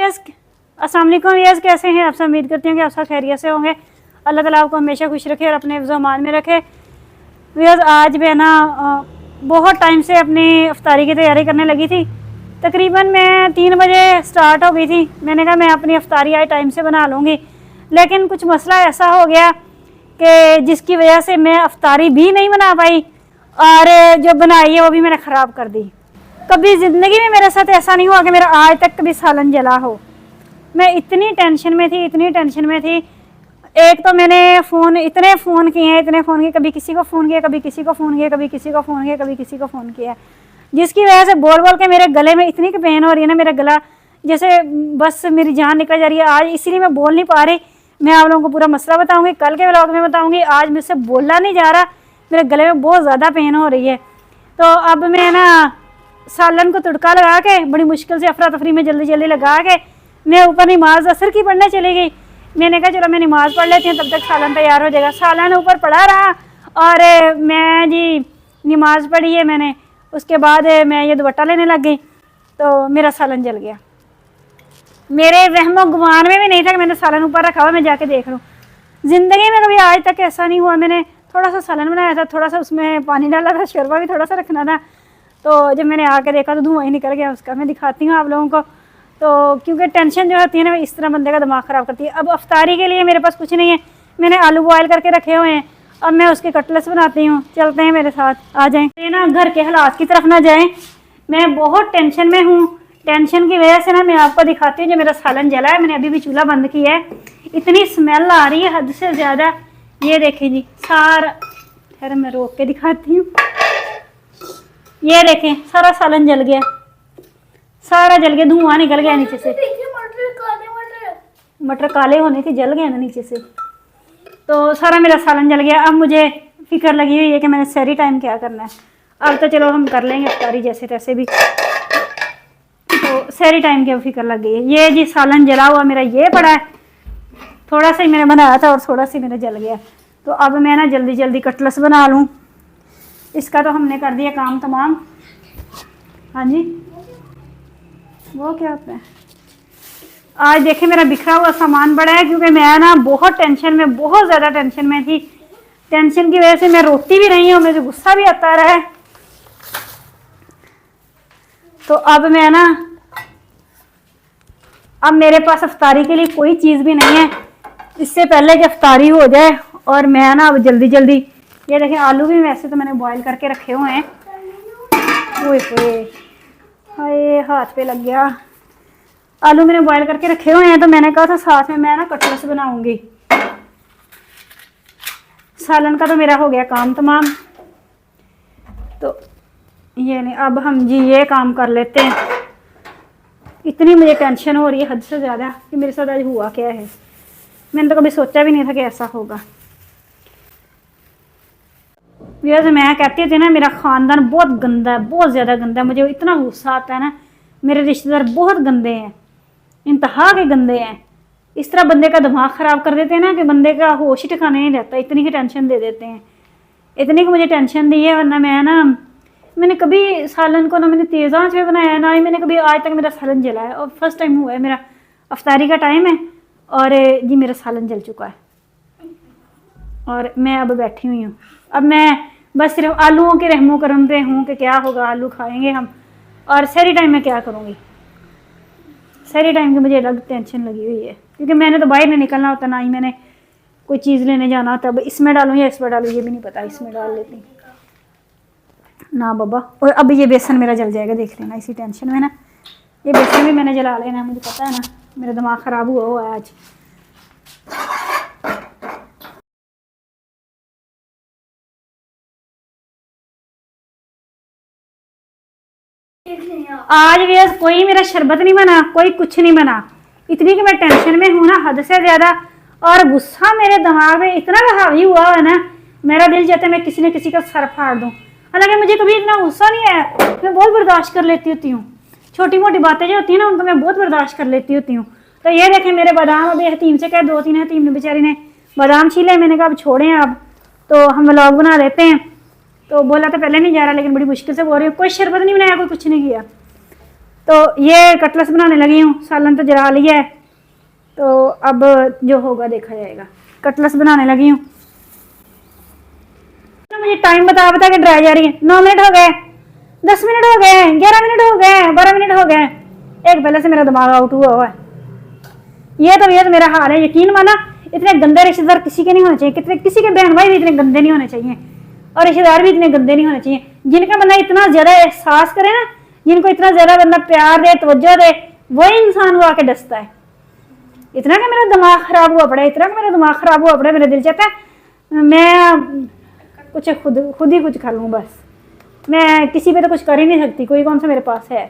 Viewers, अस्सलाम वालेकुम viewers, कैसे हैं आप सब? उम्मीद करती हूँ कि आप सब खैरियत से होंगे। अल्लाह ताला आपको हमेशा खुश रखे और अपने हिफ्ज़-ओ-अमान में रखे। व्यूअर्स, आज मैं ना बहुत टाइम से अपनी इफ्तारी की तैयारी करने लगी थी। तकरीबन मैं 3 बजे स्टार्ट हो गई थी। मैंने कहा मैं अपनी इफ्तारी आज टाइम से बना लूँगी, लेकिन कुछ मसला ऐसा हो गया कि जिसकी वजह से मैं इफ्तारी भी नहीं बना पाई और जो बनाई है वो भी मैंने ख़राब कर दी। कभी ज़िंदगी में मेरे साथ ऐसा नहीं हुआ कि मेरा आज तक कभी सालन जला हो। मैं इतनी टेंशन में थी, इतनी टेंशन में थी। एक तो मैंने इतने फ़ोन किए, कभी किसी को फ़ोन किया, कभी किसी को फ़ोन किया, कभी किसी को फ़ोन किया, कभी किसी को फ़ोन किया, जिसकी वजह से बोल बोल के मेरे गले में इतनी पेन हो रही है ना, मेरा गला जैसे बस मेरी जान निकल जा रही है आज। इसीलिए मैं बोल नहीं पा रही। मैं आप लोगों को पूरा मसला बताऊँगी, कल के व्लॉग में बताऊँगी। आज मुझसे बोलना नहीं जा रहा, मेरे गले में बहुत ज़्यादा पेन हो रही है। तो अब मैं ना सालन को तुड़का लगा के बड़ी मुश्किल से अफरा तफरी में जल्दी जल्दी लगा के मैं ऊपर नमाज असर की पढ़ने चली गई। मैंने कहा चलो मैं नमाज़ पढ़ लेती हूँ, तब तक सालन तैयार हो जाएगा। सालन ऊपर पड़ा रहा और मैं जी नमाज़ पढ़ी है मैंने, उसके बाद मैं ये दुपट्टा लेने लग गई तो मेरा सालन जल गया। मेरे वहमो गुमान में भी नहीं था कि मैंने सालन ऊपर रखा हुआ, मैं जाके देख लूँ। ज़िंदगी में कभी आज तक ऐसा नहीं हुआ। मैंने थोड़ा सा सालन बनाया था, थोड़ा सा उसमें पानी डाला था, शोरबा भी थोड़ा सा रखना था। तो जब मैंने आके देखा तो धुआं ही निकल गया उसका। मैं दिखाती हूँ आप लोगों को। तो क्योंकि टेंशन जो होती है ना, इस तरह बंदे का दिमाग ख़राब करती है। अब अफ्तारी के लिए मेरे पास कुछ नहीं है। मैंने आलू बॉयल करके रखे हुए हैं, अब मैं उसके कटलेट्स बनाती हूँ। चलते हैं मेरे साथ, आ जाएँ। ये ना घर के हालात की तरफ ना जाएँ, मैं बहुत टेंशन में हूँ। टेंशन की वजह से ना मैं आपको दिखाती हूँ जो मेरा सालन जला है। मैंने अभी भी चूल्हा बंद किया है, इतनी स्मेल आ रही है हद से ज़्यादा। ये देखें जी, सारा, खैर मैं रोक के दिखाती हूँ। ये देखें सारा सालन जल गया, सारा जल गया, धुआं निकल गया नीचे से। मटर काले होने के जल गए ना नीचे से, तो सारा मेरा सालन जल गया। अब मुझे फिक्र लगी हुई है कि मैंने सहरी टाइम क्या करना है। अब तो चलो हम कर लेंगे इफ्तारी जैसे तैसे भी, तो सहरी टाइम की फिक्र लग गई है। ये जी सालन जला हुआ मेरा ये पड़ा है, थोड़ा सा ही मैंने बनाया था और थोड़ा सा मेरा जल गया। तो अब मैं ना जल्दी जल्दी कटलेट्स बना लूँ। इसका तो हमने कर दिया काम तमाम। हाँ जी, वो क्या होता है। आज देखें मेरा बिखरा हुआ सामान बड़ा है, क्योंकि मैं ना बहुत टेंशन में, बहुत ज़्यादा टेंशन में थी। टेंशन की वजह से मैं रोती भी नहीं हूँ, मुझे गुस्सा भी आता रहा है। तो अब मैं ना, अब मेरे पास इफ्तारी के लिए कोई चीज़ भी नहीं है। इससे पहले कि इफ्तारी हो जाए और मैं ना अब जल्दी जल्दी, ये देखें आलू भी वैसे तो मैंने बॉईल करके रखे हुए हैं। ओए ओए, हाय हाथ पे लग गया। आलू मैंने बॉईल करके रखे हुए हैं, तो मैंने कहा था साथ में मैं ना कटलेट्स बनाऊंगी। सालन का तो मेरा हो गया काम तमाम। तो ये नहीं, अब हम जी ये काम कर लेते हैं। इतनी मुझे टेंशन हो रही है हद से ज़्यादा कि मेरे साथ आज हुआ क्या है। मैंने तो कभी सोचा भी नहीं था कि ऐसा होगा। वैसे मैं कहती थी ना मेरा ख़ानदान बहुत गंदा है, बहुत ज़्यादा गंदा है। मुझे इतना गुस्सा आता है ना, मेरे रिश्तेदार बहुत गंदे हैं, इंतहा के गंदे हैं। इस तरह बंदे का दिमाग ख़राब कर देते हैं ना कि बंदे का होश ही ठिकाने नहीं रहता। इतनी की टेंशन दे देते हैं, इतनी की मुझे टेंशन दी है। वरना मैं ना, मैंने कभी सालन को ना मैंने तेज़ आंच पे बनाया, ना ही मैंने कभी आज तक मेरा सालन जला है। और फर्स्ट टाइम हुआ है, मेरा अफ्तारी का टाइम है और जी मेरा सालन जल चुका है। और मैं अब बैठी हुई हूँ। अब मैं बस सिर्फ आलूओं के रहमो करम पे हूँ कि क्या होगा, आलू खाएंगे हम। और सहरी टाइम में क्या करूँगी, सहरी टाइम की मुझे अलग टेंशन लगी हुई है, क्योंकि मैंने तो बाहर नहीं निकलना होता, ना ही मैंने कोई चीज़ लेने जाना होता। अब इसमें डालूँ या इसमें डालूँ ये भी नहीं पता। इसमें डाल लेती ना बाबा। और अब ये बेसन मेरा जल जाएगा, देख लेना। इसी टेंशन में ना ये बेसन भी मैंने जला लेना, मुझे पता है ना। मेरा दिमाग ख़राब हुआ है आज। आज भी कोई मेरा शरबत नहीं बना, कोई कुछ नहीं बना। इतनी कि मैं टेंशन में हूँ ना हद से ज़्यादा। और गुस्सा मेरे दिमाग में इतना हावी हुआ है ना, मेरा दिल चाहता है मैं किसी न किसी का सर फाड़ दूँ। हालांकि मुझे कभी इतना गुस्सा नहीं आया, मैं बहुत बर्दाश्त कर लेती होती हूँ। छोटी मोटी बातें जो होती हैं ना, उनको मैं बहुत बर्दाश्त कर लेती होती हूँ। तो ये देखें मेरे बादाम, अभी हतीम से क्या 2-3 हतीम ने बेचारी ने बादाम छीले। मैंने कहा अब छोड़ें, अब तो हम व्लॉग बना लेते हैं। तो बोला तो पहले नहीं जा रहा, लेकिन बड़ी मुश्किल से बोल रही हूँ। कोई शरबत नहीं बनाया, कोई कुछ नहीं किया। तो ये कटलेट्स बनाने लगी हूँ, सालन तो जला लिया है, तो अब जो होगा देखा जाएगा। कटलेट्स बनाने लगी हूँ। तो मुझे टाइम बता बता के डराई जा रही है। 9 मिनट हो गए, 10 मिनट हो गए, 11 मिनट हो गए, 12 मिनट हो गए। एक पहले से मेरा दिमाग आउट हुआ है। ये तो मेरा हाल है। यकीन माना, इतने गंदे रिश्तेदार किसी के नहीं होने चाहिए। कितने किसी के बहन भाई भी इतने गंदे नहीं होने चाहिए, और रिश्तेदार भी इतने गंदे नहीं होने चाहिए। जिनका बंदा इतना ज्यादा एहसास करे ना, जिनको इतना ज्यादा बंदा प्यार दे, तवज्जो दे, वही इंसान वो आके डसता है। इतना का मेरा दिमाग खराब हुआ पड़ा है, इतना का मेरा दिमाग खराब हुआ पड़ा है, मेरा दिल चाहता है मैं कुछ खुद ही कुछ कर लूँ बस। मैं किसी पे तो कुछ कर ही नहीं सकती, कोई कौन सा मेरे पास है।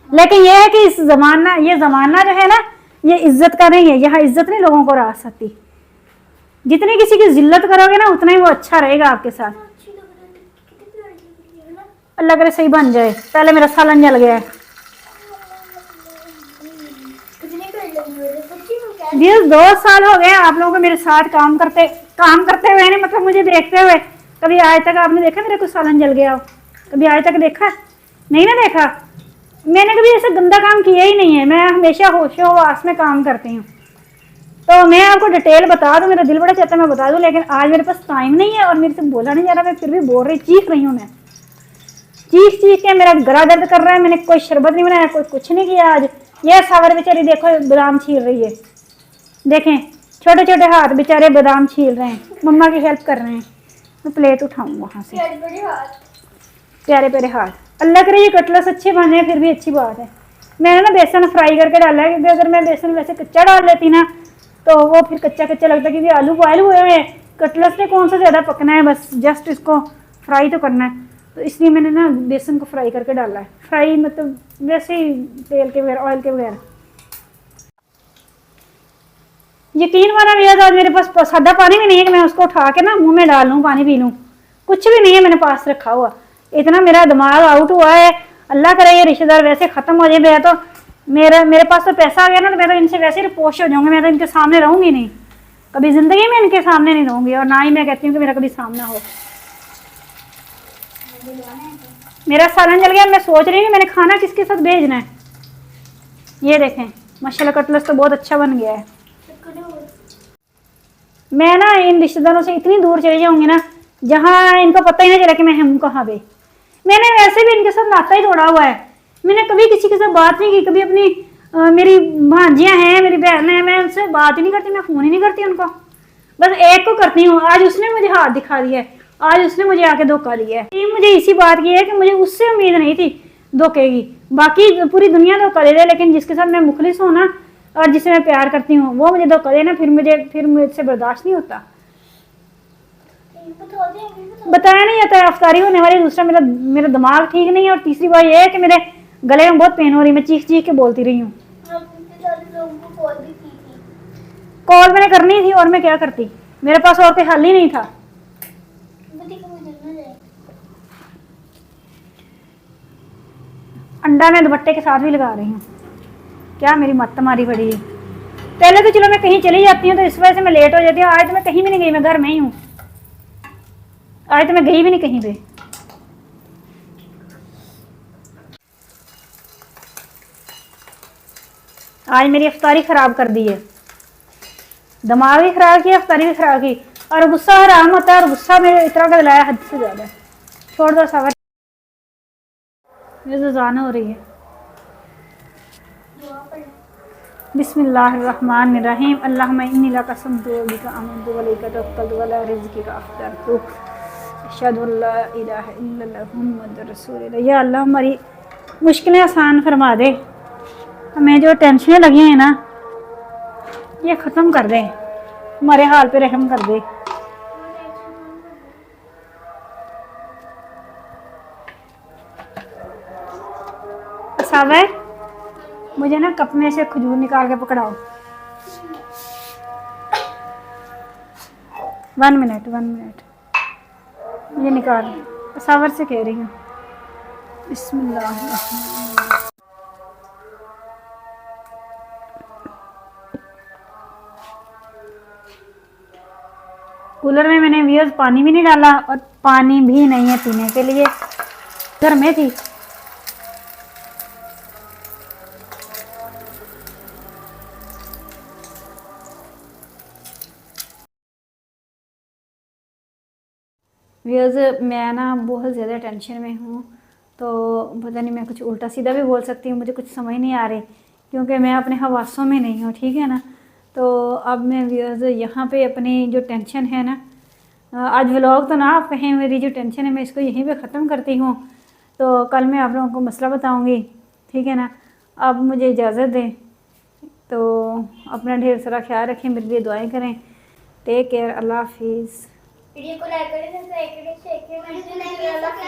लेकिन यह है कि इस जमाना, ये जमाना जो है ना, ये इज्जत का नहीं है। यहाँ इज्जत नहीं लोगों को राह सकती। जितनी किसी की जिल्लत करोगे ना, उतना ही वो अच्छा रहेगा आपके साथ। अल्लाह करे सही बन जाए। पहले मेरा सालन जल गया है। ये 2 साल हो गए आप लोगों को मेरे साथ काम करते हुए, नहीं मतलब मुझे देखते हुए। कभी आज तक आपने देखा मेरे को सालन जल गया हो? कभी आज तक देखा? नहीं ना देखा। मैंने कभी ऐसा गंदा काम किया ही नहीं है। मैं हमेशा होशो हवास में काम करती हूँ। तो मैं आपको डिटेल बता दूँ, मेरा दिल बड़ा चाहता है मैं बता दूँ, लेकिन आज मेरे पास टाइम नहीं है और मेरे से बोला नहीं जा रहा। मैं फिर भी बोल रही, चीख रही हूँ। मैं चीख के मेरा गला दर्द कर रहा है। मैंने कोई शरबत नहीं बनाया, कोई कुछ नहीं किया आज। यह सावर बेचारी देखो बादाम छील रही है। देखें, छोटे छोटे हाथ बेचारे बादाम छील रहे हैं, मम्मा की हेल्प कर रहे हैं। मैं प्लेट उठाऊँ वहाँ से। प्यारे प्यारे हाथ। अल्लाह करे ये कटलेट्स अच्छे बने, फिर भी अच्छी बात है। मैंने ना बेसन फ्राई करके डाला है, क्योंकि अगर मैं बेसन वैसे कच्चा डाल लेती ना, तो वो फिर कच्चा कच्चा लगता, क्योंकि आलू बॉयल हुए हुए हैं। कटलेट्स ने कौन सा ज़्यादा पकना है, बस जस्ट इसको फ्राई तो करना है। तो इसलिए मैंने ना बेसन को फ्राई करके डाला है। फ्राई मतलब वैसे ही तेल के बगैर, ऑयल के बगैर। यकीन माना भैया, आज मेरे पास सादा पानी भी नहीं है कि मैं उसको उठा के ना मुंह में डाल लूँ, पानी पी लूँ। कुछ भी नहीं है मेरे पास रखा हुआ। इतना मेरा दिमाग आउट हुआ है। अल्लाह करे ये रिश्तेदार वैसे ख़त्म हो जाए। मैं तो मेरे पास तो पैसा आ गया ना, तो मैं तो इनसे वैसे ही रिपोर्ट हो जाऊँगी। मैं तो इनके सामने रहूँगी नहीं, कभी ज़िंदगी में इनके सामने नहीं रहूँगी, और ना ही मैं कहती हूँ कि मेरा कभी सामना हो। मेरा सालन जल गया। मैं सोच रही हूँ मैंने खाना किसके साथ भेजना है। ये देखें, माशाल्लाह कटलेट्स तो बहुत अच्छा बन गया है। मैं ना इन रिश्तेदारों से इतनी दूर चली जाऊंगी ना, जहाँ इनको पता ही नहीं चला कि मैं हूँ कहाँ पे। मैंने वैसे भी इनके साथ नाता ही तोड़ा हुआ है। मैंने कभी किसी के साथ बात नहीं की। कभी अपनी मेरी भांजियाँ हैं, मेरी बहन है, मैं उनसे बात ही नहीं करती। मैं फ़ोन ही नहीं करती उनको, बस एक को करती हूँ। आज उसने मुझे हाथ दिखा दिया है, आज उसने मुझे आके धोखा दिया है। मुझे इसी बात की है कि मुझे उससे उम्मीद नहीं थी धोखे की। बाकी पूरी दुनिया धोखा दे दे, लेकिन जिसके साथ मैं मुखलिस हूँ ना, और जिसे मैं प्यार करती हूँ, वो मुझे धोखा देना, फिर मुझसे बर्दाश्त नहीं होता। बताया नहीं जाता है। अफ्तारी होने वाली। दूसरा, मेरा दिमाग ठीक नहीं है, और तीसरी बात यह है कि मेरे गले में बहुत पेन हो रही है। मैं चीख चीख के बोलती रही हूँ। कॉल मैंने करनी थी, और मैं क्या करती, मेरे पास और कोई हल ही नहीं था। अंडा मैं दुपट्टे के साथ भी लगा रही हूँ। क्या मेरी मत मारी पड़ी है। पहले तो चलो मैं कहीं चली जाती हूँ, तो इस वजह से मैं लेट हो जाती हूँ। आज तो मैं कहीं भी नहीं गई, मैं घर में ही हूँ। आज तो मैं गई भी नहीं कहीं पे। आज मेरी अफ्तारी खराब कर दी है। दिमाग भी खराब किया, अफ्तारी भी खराब की। और गुस्सा हराम होता है, और गुस्सा मेरे इतना का दिलाया हद से ज्यादा। छोड़ दो सवर, मुझे जाना हो रही है। बिस्मिल्लाहिर्रहमानिर्रहीम। अल्लाहुम्मा इन्नी लका समतु व बिका आमनतु व लैका तवक्कलतु व ला रिज़्क़िका अफ़्तरतु अशहदु अल्ला इलाहा इल्लल्लाह मुहम्मदुर रसूलुल्लाह। या अल्लाह हमारी मुश्किलें आसान फरमा दे। हमें जो टेंशनें लगी हैं ना, ये ख़त्म कर दे। हमारे हाल पे रहम कर दे। सावर, मुझे ना कप में से खजूर निकाल के पकड़ाओ। 1 मिनट मुझे निकाल। सावर से कह रही हूँ। बिस्मिल्लाह। कूलर में मैंने व्यूअर्स पानी भी नहीं डाला, और पानी भी नहीं है पीने के लिए। घर में थी, व्यूअर्स मैं ना बहुत ज़्यादा टेंशन में हूँ, तो पता नहीं मैं कुछ उल्टा सीधा भी बोल सकती हूँ, मुझे कुछ समझ नहीं आ रही क्योंकि मैं अपने हवासों में नहीं हूँ, ठीक है ना। तो अब मैं व्यूअर्स यहाँ पे अपनी जो टेंशन है ना, आज व्लॉग तो ना आप कहें, मेरी जो टेंशन है मैं इसको यहीं पे ख़त्म करती हूँ, तो कल मैं आप लोगों को मसला बताऊँगी, ठीक है ना। अब मुझे इजाज़त दें, तो अपना ढेर सारा ख्याल रखें, मेरे लिए दुआएं करें। टेक केयर, अल्लाह हाफिज़। वीडियो को लाइक करें, सब्सक्राइब करें, शेयर करें।